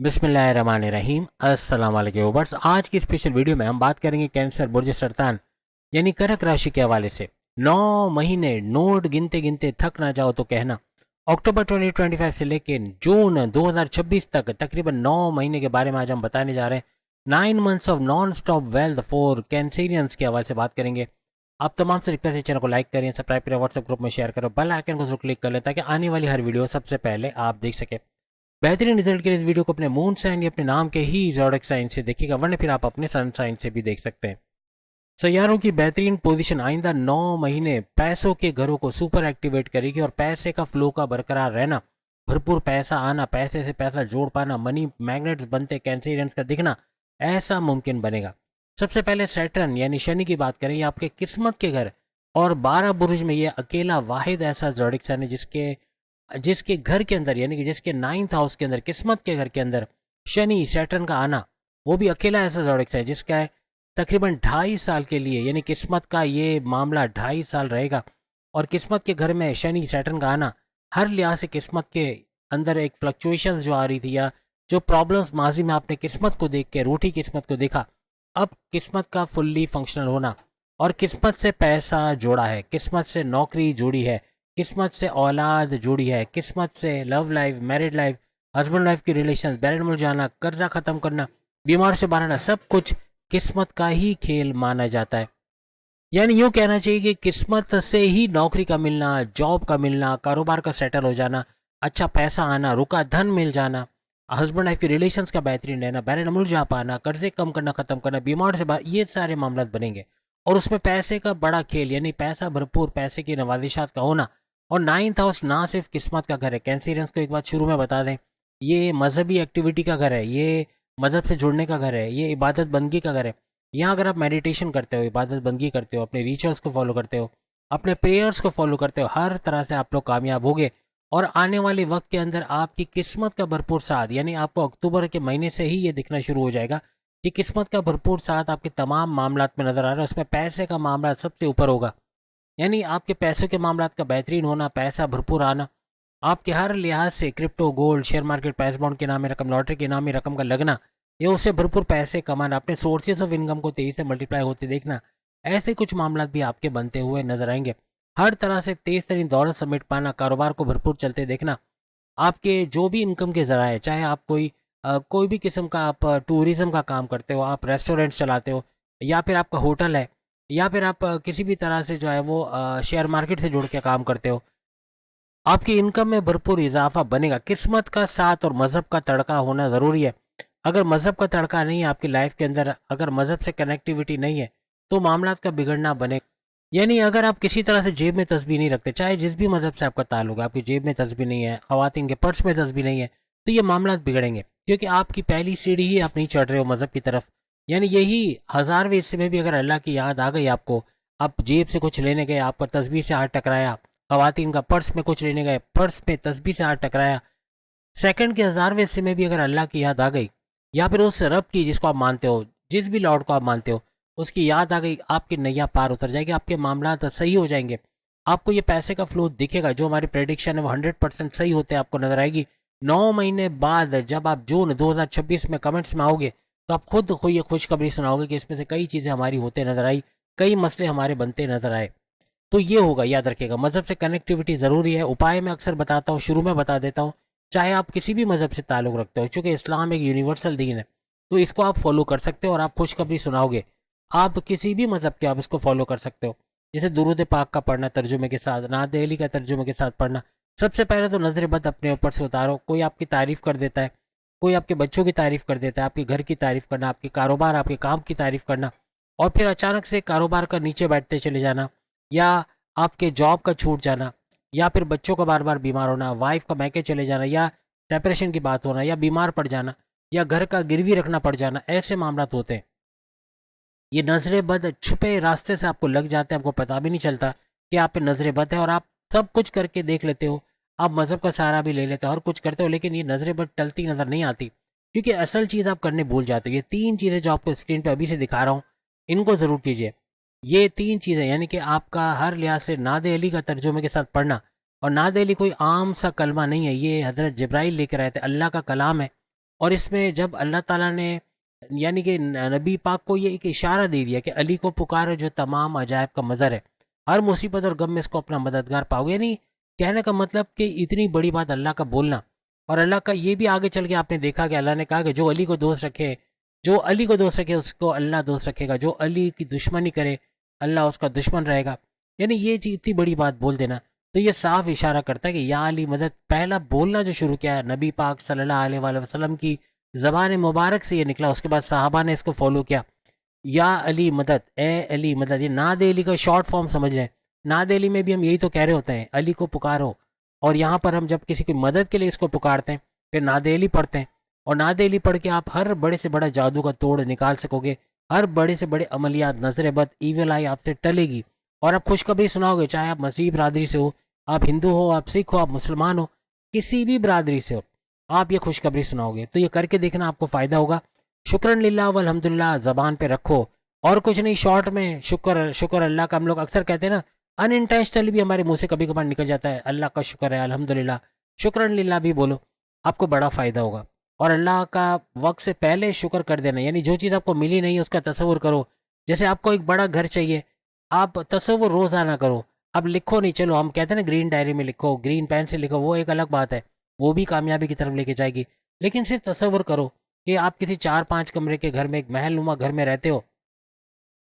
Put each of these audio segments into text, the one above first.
बिस्मिल्लाहिर्रहमानिर्रहीम। अस्सलाम वालेकुम व्यूअर्स। आज की स्पेशल वीडियो में हम बात करेंगे कैंसर बुर्ज सरतान यानी कर्क राशि के हवाले से। 9 महीने नोट गिनते गिनते थक ना जाओ तो कहना। अक्टूबर 2025 से लेकर जून 2026 तक तकरीबन 9 महीने के बारे में आज हम बताने जा रहे हैं। 9 months of non stop wealth for Cancerians के हवाले से बात करेंगे। आप तमाम से रिक्वेस्ट है, चैनल को लाइक करें, सब्सक्राइब करें, व्हाट्सएप ग्रुप में शेयर करो, बेल आइकन को जरूर क्लिक कर लें ताकि आने वाली हर वीडियो सबसे पहले आप देख सकें। बेहतरीन रिजल्ट के लिए इस वीडियो को अपने मून साइन या अपने नाम के ही ज़ोडिएक साइन से देखिएगा, वरना फिर आप अपने सन साइन से भी देख सकते हैं। सैयारों की बेहतरीन पोजीशन आइंदा 9 महीने पैसों के घरों को सुपर एक्टिवेट करेगी और पैसे का फ्लो का बरकरार रहना, भरपूर पैसा आना, पैसे से पैसा जोड़ पाना, मनी मैग्नेट्स बनते कैंसेरियंस का दिखना ऐसा मुमकिन बनेगा। सबसे पहले सैटर्न यानी शनि की बात करें, ये आपके किस्मत के घर और 12 बुर्ज में ये अकेला वाहिद ऐसा ज़ोडिएक साइन है जिसके जिसके घर के अंदर यानी कि जिसके 9th हाउस के अंदर, किस्मत के घर के अंदर शनि सैटर्न का आना, वो भी अकेला ऐसा ज़ोडिएक है जिसका है तकरीबन 2.5 साल के लिए, यानी किस्मत का ये मामला 2.5 साल रहेगा। और किस्मत के घर में शनि सैटर्न का आना हर लिहाज से किस्मत के अंदर एक फ्लक्चुएशन जो आ रही थी या जो प्रॉब्लम्स माजी में आपने किस्मत को देख के रूठी किस्मत को देखा, अब किस्मत का फुल्ली फंक्शनल होना और किस्मत से पैसा जोड़ा है, किस्मत से नौकरी जुड़ी है, किस्मत से औलाद जुड़ी है, किस्मत से love life, married life, husband wife की रिलेशन, बैरन मुल जाना, कर्जा खत्म करना, बीमार से बाहर आना, सब कुछ किस्मत का ही खेल माना जाता है। यानी यूं कहना चाहिए कि किस्मत से ही नौकरी का मिलना, जॉब का मिलना, कारोबार का सेटल हो जाना, अच्छा पैसा आना, रुका धन मिल जाना, हस्बैंड वाइफ की रिलेशंस का बेहतरीन रहना, बैरन मुल जा पाना, कर्जे कम करना, खत्म करना, बीमार से बाहर, ये सारे मामला बनेंगे। और उसमें पैसे का बड़ा खेल यानी पैसा भरपूर, पैसे की नवाजिशात का होना। और 9th हाउस ना सिर्फ किस्मत का घर है, कैंसेरियंस को एक बात शुरू में बता दें, ये मजहबी एक्टिविटी का घर है, ये मजहब से जुड़ने का घर है, ये इबादत बंदगी का घर है। यहाँ अगर आप मेडिटेशन करते हो, इबादत बंदगी करते हो, अपने रिचुअल्स को फॉलो करते हो, अपने प्रेयर्स को फॉलो करते हो, हर तरह से आप लोग कामयाब होगे। और आने वाले वक्त के अंदर आपकी किस्मत का भरपूर साथ, यानी आपको अक्टूबर के महीने से ही ये दिखना शुरू हो जाएगा कि किस्मत का भरपूर साथ आपके तमाम मामलात में नजर आ रहा है। उसमें पैसे का मामला सबसे ऊपर होगा, यानी आपके पैसों के मामलात का बेहतरीन होना, पैसा भरपूर आना, आपके हर लिहाज से क्रिप्टो, गोल्ड, शेयर मार्केट, पैस बॉन्ड के नाम में रकम, लॉटरी के नाम में रकम का लगना, ये उससे भरपूर पैसे कमाना, अपने सोर्सेज ऑफ इनकम को तेजी से मल्टीप्लाई होते देखना, ऐसे कुछ मामला भी आपके बनते हुए नजर आएंगे। हर तरह से तेज तरीन दौलत समेट पाना, कारोबार को भरपूर चलते देखना, आपके जो भी इनकम के जराए, चाहे आप कोई भी किस्म का आप टूरिज्म का काम करते हो, आप रेस्टोरेंट्स चलाते हो, या फिर आपका होटल है, या फिर आप किसी भी तरह से जो है वो शेयर मार्केट से जुड़ के काम करते हो, आपकी इनकम में भरपूर इजाफा बनेगा। किस्मत का साथ और मज़हब का तड़का होना ज़रूरी है। अगर मज़हब का तड़का नहीं है आपकी लाइफ के अंदर, अगर मज़हब से कनेक्टिविटी नहीं है, तो मामलात का बिगड़ना बने। यानी अगर आप किसी तरह से जेब में तस्बीह नहीं रखते, चाहे जिस भी मज़हब से आपका ताल्लुक है, आपकी जेब में तस्बीह नहीं है, ख़वातीन के पर्स में तस्बीह नहीं है, तो ये मामला बिगड़ेंगे, क्योंकि आपकी पहली सीढ़ी ही आप नहीं चढ़ रहे हो मज़हब की तरफ। यानी यही 1000वें हिस्से में भी अगर अल्लाह की याद आ गई आपको, आप जेब से कुछ लेने गए, आपका तस्बीह से हाथ टकराया, ख़वातीन का पर्स में कुछ लेने गए, पर्स में तस्बीह से हाथ टकराया, सेकंड के 1000वें हिस्से में भी अगर अल्लाह की याद आ गई, या फिर उस रब की जिसको आप मानते हो, जिस भी लॉर्ड को आप मानते हो, उसकी याद आ गई, आपकी नैया पार उतर जाएगी, आपके मामला सही हो जाएंगे। आपको ये पैसे का फ्लो दिखेगा, जो हमारी प्रेडिक्शन है वो 100% सही होते आपको नजर आएगी। 9 महीने बाद जब आप जून 2026 में कमेंट्स में आओगे, तो आप खुद को ये खुशखबरी सुनाओगे कि इसमें से कई चीज़ें हमारी होते नजर आई, कई मसले हमारे बनते नजर आए। तो ये होगा, याद रखिएगा, मज़हब से कनेक्टिविटी ज़रूरी है। उपाय मैं अक्सर बताता हूँ, शुरू में बता देता हूँ, चाहे आप किसी भी मज़हब से ताल्लुक़ रखते हो, चूँकि इस्लाम एक यूनिवर्सल दीन है, तो इसको आप फॉलो कर सकते हो और आप खुशखबरी सुनाओगे। आप किसी भी मज़हब के आप इसको फॉलो कर सकते हो, जैसे दुरूद पाक का पढ़ना तर्जुमे के साथ, नात अली का तर्जुमे के साथ पढ़ना। सबसे पहले तो नज़र बद अपने ऊपर से उतारो। कोई आपकी तारीफ़ कर देता है, कोई आपके बच्चों की तारीफ़ कर देता है, आपके घर की तारीफ़ करना, आपके कारोबार, आपके काम की तारीफ़ करना, और फिर अचानक से कारोबार का नीचे बैठते चले जाना, या आपके जॉब का छूट जाना, या फिर बच्चों का बार बार बीमार होना, वाइफ का मैके चले जाना, या सेपरेशन की बात होना, या बीमार पड़ जाना, या घर का गिरवी रखना पड़ जाना, ऐसे मामला होते हैं। ये नजर बद छुपे रास्ते से आपको लग जाते हैं, आपको पता भी नहीं चलता कि आप पे नजर बद है, और आप सब कुछ करके देख लेते हो, आप मजहब का सहारा भी ले लेते हो, हर कुछ करते हो, लेकिन ये नजर बद टलती नजर नहीं आती, क्योंकि असल चीज़ आप करने भूल जाते हो। ये 3 चीज़ें जो आपको स्क्रीन पे अभी से दिखा रहा हूँ, इनको ज़रूर कीजिए। ये 3 चीज़ें, यानी कि आपका हर लिहाज से नाद अली का तर्जुमे के साथ पढ़ना, और नाद अली कोई आम सा कलमा नहीं है, ये हज़रत जिब्राइल लेकर आए थे, अल्लाह का कलाम है, और इसमें जब अल्लाह ताला ने यानी कि नबी पाक को ये एक इशारा दे दिया कि अली को पुकारो जो तमाम अजायब का मज़र है, हर मुसीबत और गम में इसको अपना मददगार पाओगे। यानी कहने का मतलब कि इतनी बड़ी बात अल्लाह का बोलना, और अल्लाह का ये भी आगे चल के आपने देखा कि अल्लाह ने कहा कि जो अली को दोस्त रखे, जो अली को दोस्त रखे उसको अल्लाह दोस्त रखेगा, जो अली की दुश्मनी करे अल्लाह उसका दुश्मन रहेगा। यानी ये चीज़ इतनी बड़ी बात बोल देना, तो ये साफ इशारा करता है कि या अली मदद, पहला बोलना जो शुरू किया नबी पाक सल्लल्लाहु अलैहि वसल्लम की ज़बान मुबारक से ये निकला। उसके बाद साहबा ने इसको फॉलो किया, या अली मदद, ए अली मदद। ये नाद अली का शॉर्ट फॉर्म समझ लें। नाद अली में भी हम यही तो कह रहे होते हैं, अली को पुकारो। और यहाँ पर हम जब किसी की मदद के लिए इसको पुकारते हैं फिर नाद अली पढ़ते हैं, और नाद अली पढ़ के आप हर बड़े से बड़ा जादू का तोड़ निकाल सकोगे, हर बड़े से बड़े अमलियात, नजर बद, ईविल आई आपसे टलेगी, और आप खुशखबरी सुनाओगे। चाहे आप मसीह बरादरी से हो, आप हिंदू हो, आप सिख हो, आप मुसलमान हो, किसी भी बरादरी से हो, आप ये खुशखबरी सुनाओगे। तो ये करके देखना, आपको फ़ायदा होगा। शुक्रन लिल्लाह वल्हम्दुलिल्लाह ज़बान पे रखो, और कुछ नहीं, शॉर्ट में शुक्र शुक्र अल्लाह का। हम लोग अक्सर कहते हैं ना, अनइंटेंशनली भी हमारे मुंह से कभी कभार निकल जाता है, अल्लाह का शुक्र है, अल्हम्दुलिल्लाह, शुक्रन लिल्लाह भी बोलो, आपको बड़ा फ़ायदा होगा। और अल्लाह का वक्त से पहले शुक्र कर देना, यानी जो चीज़ आपको मिली नहीं उसका तसव्वुर करो। जैसे आपको एक बड़ा घर चाहिए, आप तसव्वुर रोज़ाना करो। अब लिखो नहीं, चलो हम कहते हैं ना ग्रीन डायरी में लिखो, ग्रीन पेन से लिखो, वो एक अलग बात है, वो भी कामयाबी की तरफ लेके जाएगी। लेकिन सिर्फ तसव्वुर करो कि आप किसी 4-5 कमरे के घर में, एक महल नुमा घर में रहते हो,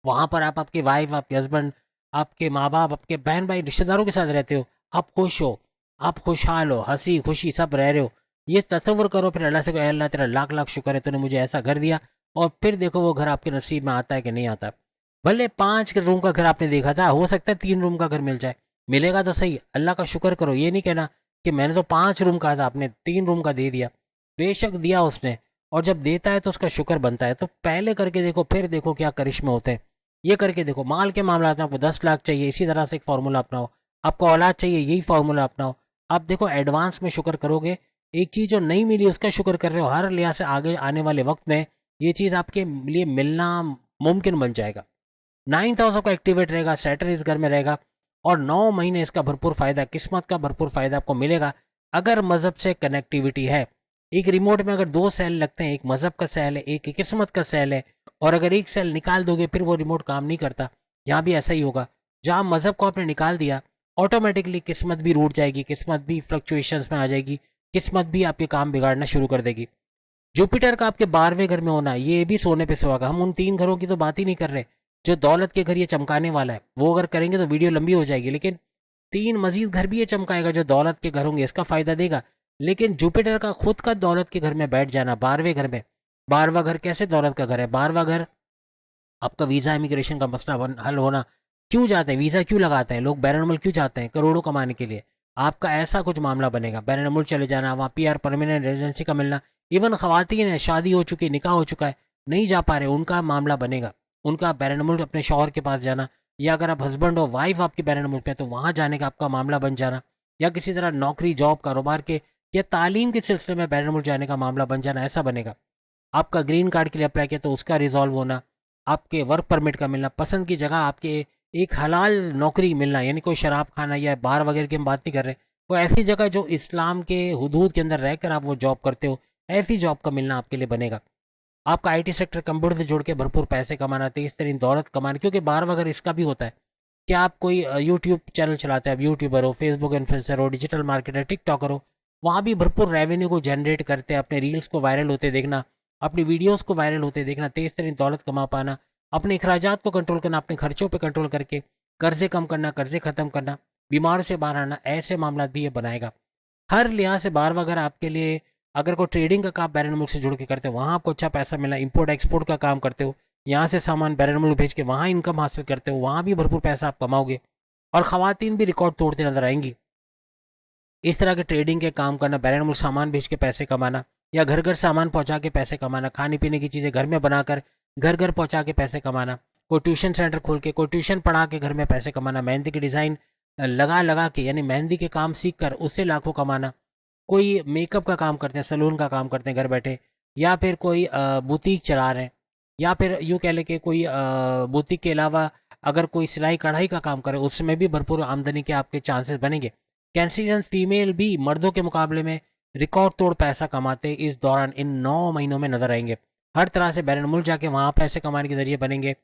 वहाँ पर आप आपकी वाइफ, आपके हस्बैंड, आपके माँ बाप, आपके बहन भाई, रिश्तेदारों के साथ रहते हो, आप खुश हो, आप खुशहाल हो, हंसी खुशी सब रह रहे हो। ये तसव्वुर करो, फिर अल्लाह से कहो, अल्लाह तेरा लाख लाख शुक्र है तूने मुझे ऐसा घर दिया। और फिर देखो वो घर आपके नसीब में आता है कि नहीं आता। भले 5 रूम का घर आपने देखा था, हो सकता है 3 रूम का घर मिल जाए, मिलेगा तो सही, अल्लाह का शुक्र करो। ये नहीं कहना कि मैंने तो 5 रूम कहा था, आपने 3 रूम का दे दिया। बेशक दिया उसने, और जब देता है तो उसका शुक्र बनता है। तो पहले करके देखो, फिर देखो क्या करिश्मे होते हैं। ये करके देखो। माल के मामला में आपको 10 लाख चाहिए, इसी तरह से एक फार्मूला अपनाओ। आपको औलाद चाहिए, यही फार्मूला अपनाओ। आप देखो एडवांस में शुक्र करोगे, एक चीज़ जो नहीं मिली उसका शुक्र कर रहे हो, हर लिहाज से आगे आने वाले वक्त में ये चीज़ आपके लिए मिलना मुमकिन बन जाएगा। 9th हाउस आपका एक्टिवेट रहेगा, सैटर्न इस घर में रहेगा, और 9 महीने इसका भरपूर फायदा, किस्मत का भरपूर फायदा आपको मिलेगा अगर मजहब से कनेक्टिविटी है। एक रिमोट में अगर 2 सेल लगते हैं, एक मजहब का सेल है, एक किस्मत का सेल है, और अगर एक सेल निकाल दोगे फिर वो रिमोट काम नहीं करता। यहाँ भी ऐसा ही होगा, जहाँ मजहब को आपने निकाल दिया, ऑटोमेटिकली किस्मत भी रूठ जाएगी, किस्मत भी फ्लक्चुएशंस में आ जाएगी, किस्मत भी आपके काम बिगाड़ना शुरू कर देगी। जुपिटर का आपके 12वें घर में होना, ये भी सोने पे सुहागा। हम उन 3 घरों की तो बात ही नहीं कर रहे जो दौलत के घर ये चमकाने वाला है, वो अगर करेंगे तो वीडियो लंबी हो जाएगी। लेकिन 3 मजीद घर भी ये चमकाएगा जो दौलत के घर होंगे, इसका फायदा देगा। लेकिन जुपिटर का खुद का दौलत के घर में बैठ जाना, 12वें घर में, 12वां घर कैसे दौलत का घर है, 12वां घर आपका वीज़ा इमिग्रेशन का मसला हल होना। क्यों जाते हैं वीज़ा, क्यों लगाते हैं लोग, बैरून मुल्क क्यों जाते हैं, करोड़ों कमाने के लिए। आपका ऐसा कुछ मामला बनेगा, बैरून मुल्क चले जाना, वहाँ पीआर परमानेंट रेजिडेंसी का मिलना। इवन खवातीन है, शादी हो चुकी, निकाह हो चुका है, नहीं जा पा रहे, उनका मामला बनेगा, उनका बैरून मुल्क अपने शौहर के पास जाना, या अगर आप हस्बैंड हो, वाइफ आपकी बैरून मुल्क पे तो वहाँ जाने का आपका मामला बन जाना, या किसी तरह नौकरी, जॉब, कारोबार के या तालीम के सिलसिले में बैरून मुल्क जाने का मामला बन जाना, ऐसा बनेगा। आपका ग्रीन कार्ड के लिए अप्लाई किया तो उसका रिजॉल्व होना, आपके वर्क परमिट का मिलना, पसंद की जगह आपके एक हलाल नौकरी मिलना, यानी कोई शराब खाना या बार वगैरह की हम बात नहीं कर रहे, कोई ऐसी जगह जो इस्लाम के हुदूद के अंदर रहकर आप वो जॉब करते हो, ऐसी जॉब का मिलना आपके लिए बनेगा। आपका आईटी सेक्टर कंप्यूटर से जुड़ के भरपूर पैसे कमाना, तेज तरीन दौलत कमाना, क्योंकि बार वगैरह इसका भी होता है कि आप कोई यूट्यूब चैनल चलाते हैं, आप यूट्यूबर हो, फेसबुक इन्फ्लुएंसर हो, डिजिटल मार्केटर, टिकटॉकर हो, वहाँ भी भरपूर रेवेन्यू को जनरेट करते हैं, अपने रील्स को वायरल होते देखना, अपनी वीडियोस को वायरल होते देखना, तेज तरीन दौलत कमा पाना, अपने अखराजात को कंट्रोल करना, अपने खर्चों पे कंट्रोल करके कर्जे कम करना, कर्जे ख़त्म करना, बीमार से बाहर आना, ऐसे मामला भी ये बनाएगा। हर लिहाज से बार वगैरह आपके लिए, अगर कोई ट्रेडिंग का काम बैरून मुल्क से जुड़ के करते हो, वहाँ आपको अच्छा पैसा मिला, इंपोर्ट एक्सपोर्ट का काम करते हो, यहाँ से सामान बैरून मुल्क भेज के वहाँ इनकम हासिल करते हो, वहाँ भी भरपूर पैसा आप कमाओगे, और ख़वातीन भी रिकॉर्ड तोड़ते नजर आएंगी। इस तरह के ट्रेडिंग के काम करना, बैरून मुल्क सामान भेज के पैसे कमाना, या घर घर सामान पहुंचा के पैसे कमाना, खाने पीने की चीज़ें घर में बनाकर घर घर पहुंचा के पैसे कमाना, कोई ट्यूशन सेंटर खोल के, कोई ट्यूशन पढ़ा के घर में पैसे कमाना, मेहंदी की डिज़ाइन लगा लगा के, यानी मेहंदी के काम सीख कर उससे लाखों कमाना, कोई मेकअप का काम करते हैं, सैलून का काम करते हैं घर बैठे, या फिर कोई बुटीक चला रहे हैं, या फिर यूँ कह लें कि कोई बुटीक के अलावा अगर कोई सिलाई कढ़ाई का काम करे, उसमें भी भरपूर आमदनी के आपके चांसेस बनेंगे। कैंसरियन फीमेल भी मर्दों के मुकाबले में रिकॉर्ड तोड़ पैसा कमाते इस दौरान इन 9 महीनों में नजर आएंगे। हर तरह से बैरन मुल्क जाके वहाँ पैसे कमाने के जरिए बनेंगे,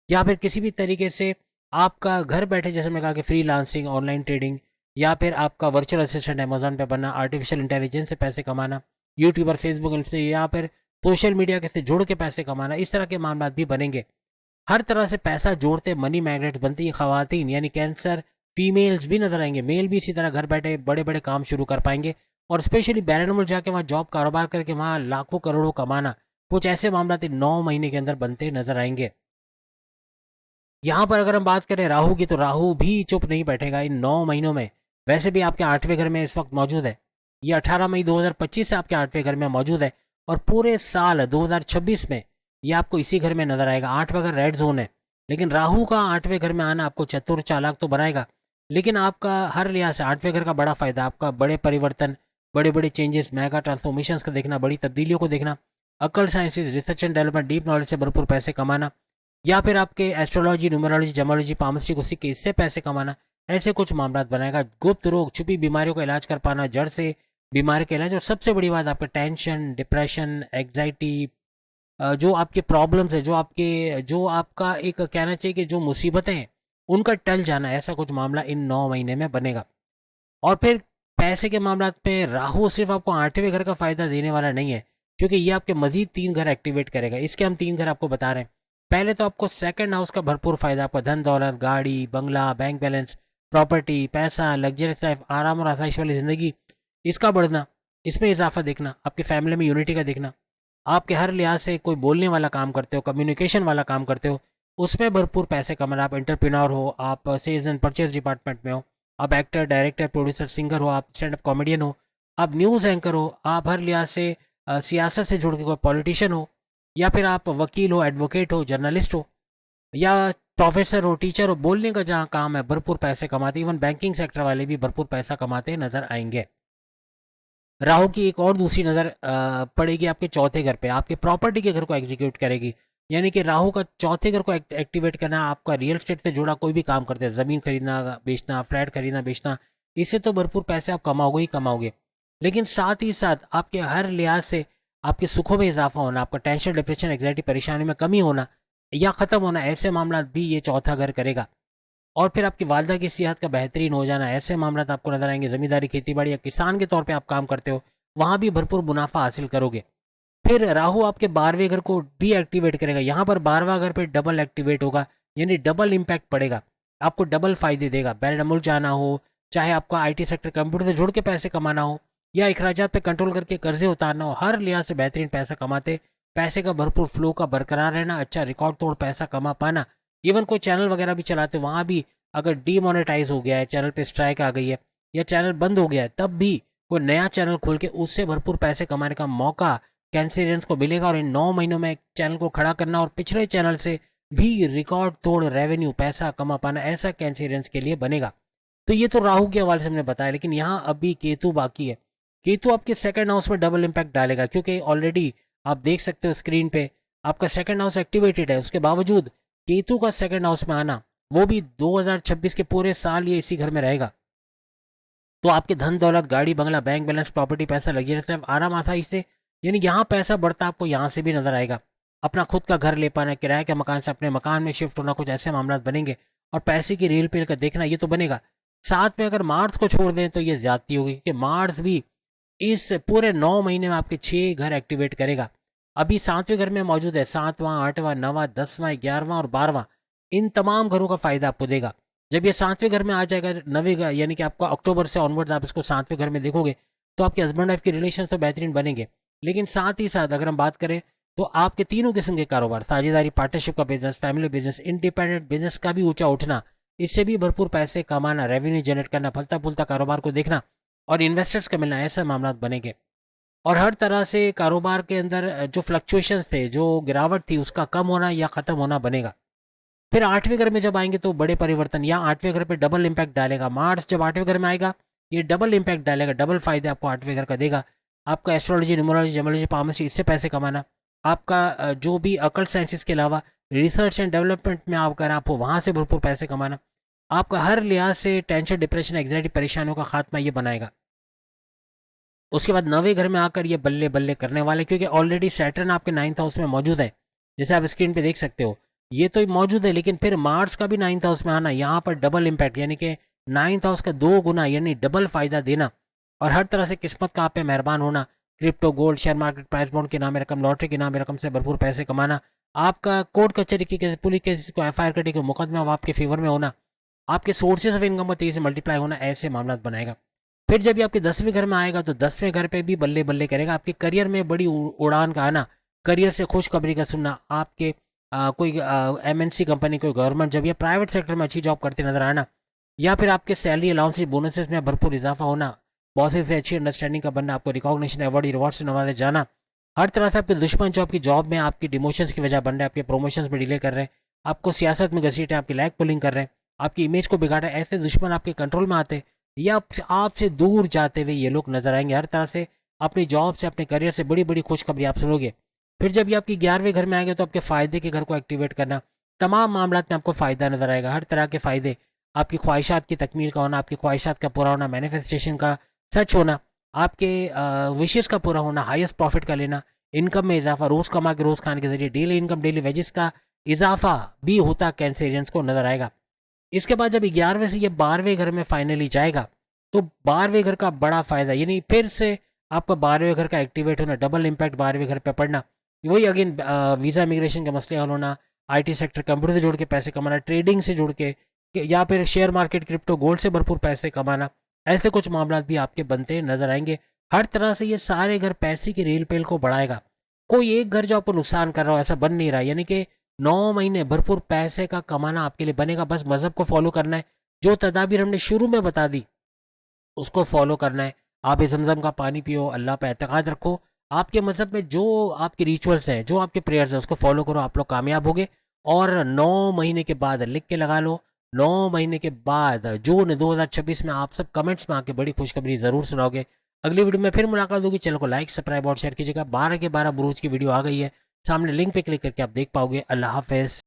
या फिर किसी भी तरीके से आपका घर बैठे, जैसे मैंने कहा कि फ्रीलांसिंग, ऑनलाइन ट्रेडिंग, या फिर आपका वर्चुअल असिस्टेंट अमेजोन पे बनना, आर्टिफिशियल इंटेलिजेंस से पैसे कमाना, यूट्यूबर, फेसबुक से, या फिर सोशल मीडिया के से जुड़ के पैसे कमाना, इस तरह के मामला भी बनेंगे। हर तरह से पैसा जोड़ते मनी मैग्नेट्स बनती है खवातीन यानी कैंसर, फीमेल्स भी नजर आएंगे, मेल भी इसी तरह घर बैठे बड़े बड़े काम शुरू कर पाएंगे। और स्पेशली बैरन मुल्क जाके वहाँ जॉब कारोबार करके वहाँ लाखों करोड़ों कमाना, कुछ ऐसे मामला 9 महीने के अंदर बनते नजर आएंगे। यहाँ पर अगर हम बात करें राहु की, तो राहु भी चुप नहीं बैठेगा इन 9 महीनों में। वैसे भी आपके 8वें घर में इस वक्त मौजूद है, ये 18 मई 2025 से आपके 8वें घर में मौजूद है, और पूरे साल 2026 में ये आपको इसी घर में नजर आएगा। 8वां घर रेड जोन है, लेकिन राहु का 8वें घर में आना आपको चतुर चालाक तो बनाएगा, लेकिन आपका हर लिहाज से 8वें घर का बड़ा फायदा, आपका बड़े परिवर्तन, बड़े बड़े चेंजेस, मेगा ट्रांसफॉर्मेशन का देखना, बड़ी तब्दीलियों को देखना, अकल sciences, research and development, deep knowledge से भरपूर पैसे कमाना, या फिर आपके एस्ट्रोलॉजी, न्यूमरोलॉजी, जमोलॉजी, पामस्ट्री को सीख के इससे पैसे कमाना, ऐसे कुछ मामला बनाएगा। गुप्त रोग, छुपी बीमारियों का इलाज कर पाना, जड़ से बीमारी का इलाज, और सबसे बड़ी बात आपके टेंशन, डिप्रेशन, एग्जाइटी, जो आपके प्रॉब्लम्स है, जो आपका एक कहना चाहिए कि जो मुसीबतें हैं उनका टल जाना, ऐसा कुछ मामला इन 9 महीने में बनेगा। और फिर पैसे के मामला पे राहु सिर्फ आपको 8वें घर का फायदा देने वाला नहीं है, क्योंकि ये आपके मजीद 3 घर एक्टिवेट करेगा। इसके हम 3 घर आपको बता रहे हैं। पहले तो आपको सेकंड हाउस का भरपूर फायदा, आपका धन दौलत, गाड़ी बंगला, बैंक बैलेंस, प्रॉपर्टी, पैसा, लग्जरियस लाइफ, आराम और आसाइश वाली जिंदगी, इसका बढ़ना, इसमें इजाफा देखना, आपकी फैमिली में यूनिटी का देखना, आपके हर लिहाज से कोई बोलने वाला काम करते हो, कम्युनिकेशन वाला काम करते हो, उसमें भरपूर पैसे कमाना। आप एंटरप्रेन्योर हो, आप सेल्स एंड परचेज डिपार्टमेंट में हो, आप एक्टर, डायरेक्टर, प्रोड्यूसर, सिंगर हो, आप स्टैंड अप कॉमेडियन हो, आप न्यूज़ एंकर हो, आप हर लिहाज से सियासत से जुड़ के कोई पॉलिटिशियन हो, या फिर आप वकील हो, एडवोकेट हो, जर्नलिस्ट हो, या प्रोफेसर हो, टीचर हो, बोलने का जहाँ काम है भरपूर पैसे कमाते। इवन बैंकिंग सेक्टर वाले भी भरपूर पैसा कमाते नजर आएंगे। राहु की एक और दूसरी नज़र पड़ेगी आपके चौथे घर पे, आपके प्रॉपर्टी के घर को एग्जीक्यूट करेगी। यानी कि राहु का चौथे घर को एक्टिवेट करना, आपका रियल स्टेट से जुड़ा कोई भी काम करते हैं, ज़मीन खरीदना बेचना, फ्लैट खरीदना बेचना, इससे तो भरपूर पैसे आप कमाओगे ही कमाओगे। लेकिन साथ ही साथ आपके हर लिहाज से आपके सुखों में इजाफा होना, आपका टेंशन, डिप्रेशन, एग्जाइटी, परेशानी में कमी होना या ख़त्म होना, ऐसे मामला भी ये चौथा घर करेगा। और फिर आपकी वालदा की सेहत का बेहतरीन हो जाना, ऐसे मामला आपको नजर आएंगे। जमींदारी, खेती बाड़ी या किसान के तौर पे आप काम करते हो, वहां भी भरपूर मुनाफा हासिल करोगे। फिर राहु आपके 12वें घर को भी एक्टिवेट करेगा। यहाँ पर 12वां घर पे डबल एक्टिवेट होगा, यानी डबल इम्पैक्ट पड़ेगा, आपको डबल फायदे देगा। बैरन मुल्क जाना हो, चाहे आपका आईटी सेक्टर, कंप्यूटर से जुड़ के पैसे कमाना हो, या अखराजात पे कंट्रोल करके कर्जे उतारना हो, हर लिहाज से बेहतरीन पैसा कमाते, पैसे का भरपूर फ्लो का बरकरार रहना, अच्छा रिकॉर्ड तोड़ पैसा कमा पाना। इवन कोई चैनल वगैरह भी चलाते, वहां भी अगर डीमोनेटाइज हो गया है, चैनल पे स्ट्राइक आ गई है, या चैनल बंद हो गया है, तब भी कोई नया चैनल खोल के उससे भरपूर पैसे कमाने का मौका कैंसेरियंस को मिलेगा। और इन 9 महीनों में चैनल को खड़ा करना और पिछले चैनल से भी रिकॉर्ड तोड़ रेवेन्यू पैसा कमा पाना, ऐसा कैंसेरियंस के लिए बनेगा। तो ये तो राहु के हवाले से हमने बताया, लेकिन यहाँ अभी केतु बाकी है। केतु आपके सेकंड हाउस में डबल इम्पैक्ट डालेगा, क्योंकि ऑलरेडी आप देख सकते हो स्क्रीन पे आपका सेकंड हाउस एक्टिवेटेड है। उसके बावजूद केतु का सेकंड हाउस में आना, वो भी 2026 के पूरे साल ये इसी घर में रहेगा। तो आपके धन दौलत, गाड़ी बंगला, बैंक बैलेंस, प्रॉपर्टी, पैसा, लग्जरियस लाइफ, आराम आता इससे, यानी यहाँ पैसा बढ़ता आपको यहाँ से भी नजर आएगा। अपना खुद का घर ले पाना, किराए के मकान से अपने मकान में शिफ्ट होना, कुछ ऐसे मामला बनेंगे। और पैसे की रेल पेल का देखना, ये तो बनेगा। साथ में अगर मार्स को छोड़ दें तो ये ज्यादती होगी, क्योंकि मार्स भी इस पूरे 9 महीने में आपके 6 घर एक्टिवेट करेगा। अभी 7वें घर में मौजूद है, 7वां, 8वां, 9वां, 10वां, 11वां और 12वां, इन तमाम घरों का फायदा आपको देगा। जब ये 7वें घर में आ जाएगा, 9वें घर यानी कि आपका अक्टूबर से ऑनवर्ड्स आप इसको 7वें घर में देखोगे, तो आपके हस्बैंड वाइफ के रिलेशन तो बेहतरीन बनेंगे। लेकिन साथ ही साथ अगर हम बात करें तो आपके तीनों किस्म के कारोबार, साझेदारी, पार्टनरशिप का business, family business, independent business का भी ऊंचा उठना, इससे भी भरपूर पैसे कमाना, रेवेन्यू जनरेट करना, फलता फूलता कारोबार को देखना और इन्वेस्टर्स का मिलना, ऐसे मामला बनेंगे। और हर तरह से कारोबार के अंदर जो फ्लक्चुएशंस थे, जो गिरावट थी, उसका कम होना या खत्म होना बनेगा। फिर 8वें घर में जब आएंगे तो बड़े परिवर्तन, या 8वें घर पे डबल इम्पैक्ट डालेगा। मार्स जब 8वें घर में आएगा, ये डबल इम्पैक्ट डालेगा, डबल फायदे आपको 8वें घर का देगा। आपका एस्ट्रोलॉजी, न्यूमरोलॉजी, जमोलॉजी, पामस्ट्री, इससे पैसे कमाना, आपका जो भी अकल्ट साइंसेस के अलावा रिसर्च एंड डेवलपमेंट में आप करें, आपको वहां से भरपूर पैसे कमाना, आपका हर लिहाज से टेंशन, डिप्रेशन, एग्जाइटी, परेशानियों का खात्मा ये बनाएगा। उसके बाद 9वें घर में आकर ये बल्ले बल्ले करने वाले, क्योंकि ऑलरेडी सैटर्न आपके 9th हाउस में मौजूद है, जैसे आप स्क्रीन पे देख सकते हो, ये तो मौजूद है, लेकिन फिर मार्स का भी 9th हाउस में आना, यहाँ पर डबल इम्पैक्ट, यानी कि 9th हाउस का 2 गुना यानी डबल फायदा देना, और हर तरह से किस्मत का आप पे मेहरबान होना, crypto, gold, share market, price bond के नामे रकम, लॉटरी के नामे रकम से भरपूर पैसे कमाना, आपका कोर्ट कचहरी की केस, पुलिस केस को एफआईआर करने के मुकदमे आपके फेवर में होना, आपके सोर्सेज ऑफ इनकम का तेजी से मल्टीप्लाई होना, ऐसे मामला बनाएगा। फिर जब ये आपके 10वें घर में आएगा तो 10वें घर पे भी बल्ले बल्ले करेगा, आपके करियर में बड़ी उड़ान का आना, करियर से खुशखबरी का सुनना, आपके कोई एमएनसी कंपनी, कोई गवर्नमेंट जब या प्राइवेट सेक्टर में अच्छी जॉब करते नजर आना, या फिर आपके सैलरी अलाउंस बोनसेस में भरपूर इजाफा होना, बॉसेस से अच्छी अंडरस्टैंडिंग का बनना, आपको रिकॉग्निशन, अवार्ड, रिवॉर्ड से नवाजे जाना, हर तरह से आपके दुश्मन जो आपकी जॉब में आपकी डिमोशंस की वजह बन रहे हैं, आपके प्रोमोशंस में डिले कर रहे हैं, आपको सियासत में घसीटे, आपकी लैग पुलिंग कर रहे हैं, आपकी इमेज को बिगाड़ रहे हैं, ऐसे दुश्मन आपके कंट्रोल में आते या आपसे दूर जाते हुए ये लोग नजर आएंगे। हर तरह से अपनी जॉब से, अपने करियर से बड़ी बड़ी खुशखबरी आप सुनोगे। फिर जब ये आपकी 11वें घर में आएंगे तो आपके फायदे के घर को एक्टिवेट करना, तमाम मामला में आपको फायदा नजर आएगा, हर तरह के फायदे, आपकी ख्वाहिशात की तकमील का होना, आपकी ख्वाहिशात का पूरा होना, मैनिफेस्टेशन का सच होना, आपके विशेष का पूरा होना, हाईएस्ट प्रॉफिट का लेना, इनकम में इजाफा, रोज कमा के रोज खाने के जरिए डेली इनकम, डेली वेजेस का इजाफा भी होता कैंसेरियंस को नजर आएगा। इसके बाद जब 11वें से ये 12वें घर में फाइनली जाएगा तो 12वें घर का बड़ा फायदा, यानी फिर से आपका 12वें घर का एक्टिवेट होना, डबल इम्पैक्ट 12वें घर पे पड़ना, वही अगेन वीजा इमिग्रेशन के मसले हल होना, आईटी सेक्टर, कंप्यूटर से जुड़ के पैसे कमाना, ट्रेडिंग से जुड़ के, या फिर शेयर मार्केट, क्रिप्टो, गोल्ड से भरपूर पैसे कमाना, ऐसे कुछ मामला भी आपके बनते नजर आएंगे। हर तरह से ये सारे घर पैसे की रेल पेल को बढ़ाएगा। कोई एक घर जो आपको नुकसान कर रहा हो ऐसा बन नहीं रहा, यानी कि 9 महीने भरपूर पैसे का कमाना आपके लिए बनेगा। बस मजहब को फॉलो करना है, जो तदाबीर हमने शुरू में बता दी उसको फॉलो करना है। आप जमजम का पानी पियो, अल्लाह पे एतकाद रखो, आपके मजहब में जो आपके रिचुअल्स हैं, जो आपके प्रेयर्स हैं, उसको फॉलो करो, आप लोग कामयाब होगे। और 9 महीने के बाद लिख के लगा लो, 9 महीने के बाद जून 2026 में आप सब कमेंट्स में आके बड़ी खुशखबरी जरूर सुनाओगे। अगली वीडियो में फिर मुलाकात होगी। चैनल को लाइक, सब्सक्राइब और शेयर कीजिएगा। 12 के 12 बुरूज की वीडियो आ गई है, सामने लिंक पे क्लिक करके आप देख पाओगे। अल्लाह हाफिज।